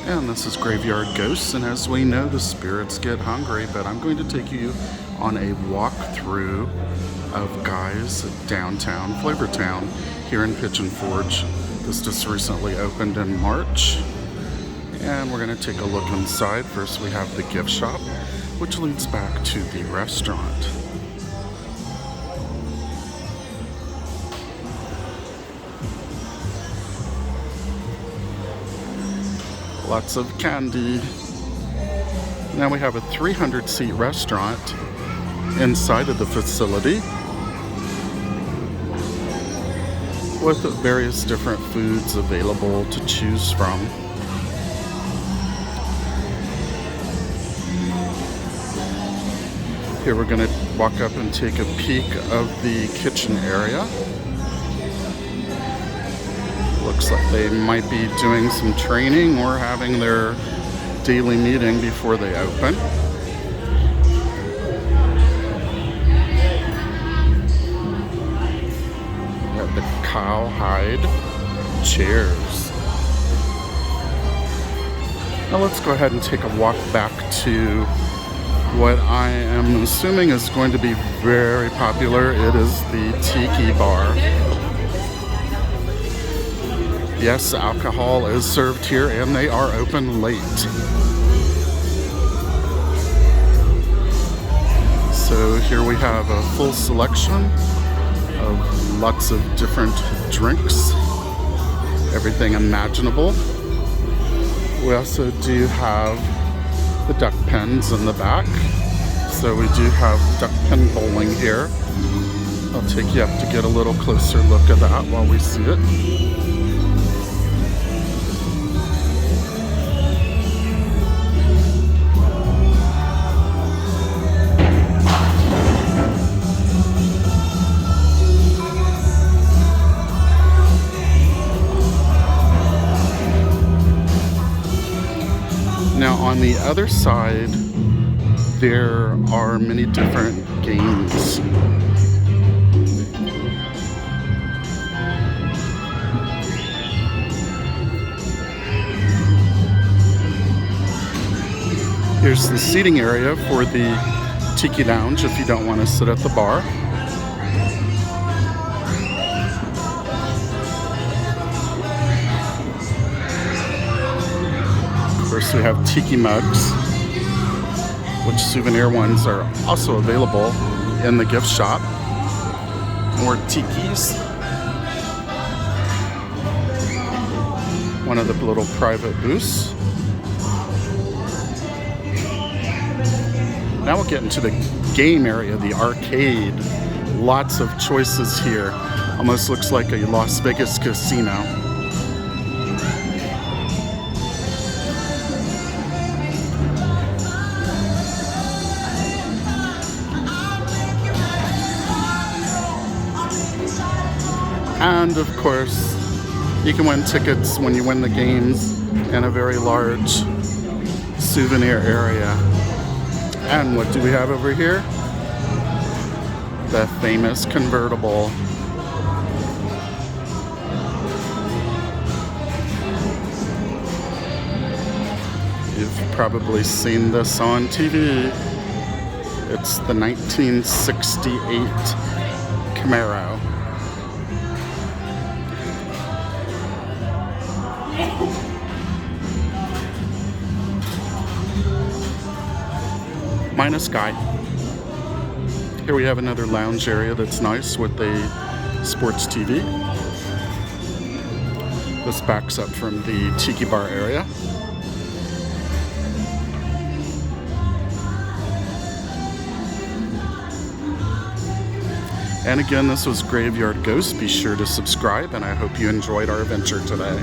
And this is Graveyard Ghosts, and as we know, the spirits get hungry, but I'm going to take you on a walkthrough of Guy's downtown Flavortown here in Pigeon Forge. This just recently opened in March, and we're going to take a look inside. First we have the gift shop, which leads back to the restaurant. Lots of candy. Now we have a 300-seat restaurant inside of the facility with various different foods available to choose from. Here we're going to walk up and take a peek of the kitchen area. Looks like they might be doing some training or having their daily meeting before they open. We have the cowhide chairs. Now let's go ahead and take a walk back to what I am assuming is going to be very popular. It is the Tiki Bar. Yes, alcohol is served here, and they are open late. So here we have a full selection of lots of different drinks, everything imaginable. We also do have the duck pens in the back. So we do have Duckpin Bowling here. I'll take you up to get a little closer look at that while we see it. Now on the other side, there are many different games. Here's the seating area for the Tiki Lounge if you don't want to sit at the bar. Of course, we have tiki mugs, which souvenir ones are also available in the gift shop. More tikis. One of the little private booths. Now we'll get into the game area, the arcade. Lots of choices here. Almost looks like a Las Vegas casino. And of course, you can win tickets when you win the games in a very large souvenir area. And what do we have over here? The famous convertible. You've probably seen this on TV. It's the 1968 Camaro. Minus Guy. Here we have another lounge area that's nice with a sports TV. This backs up from the Tiki Bar area. And again, this was Graveyard Ghosts. Be sure to subscribe, and I hope you enjoyed our adventure today.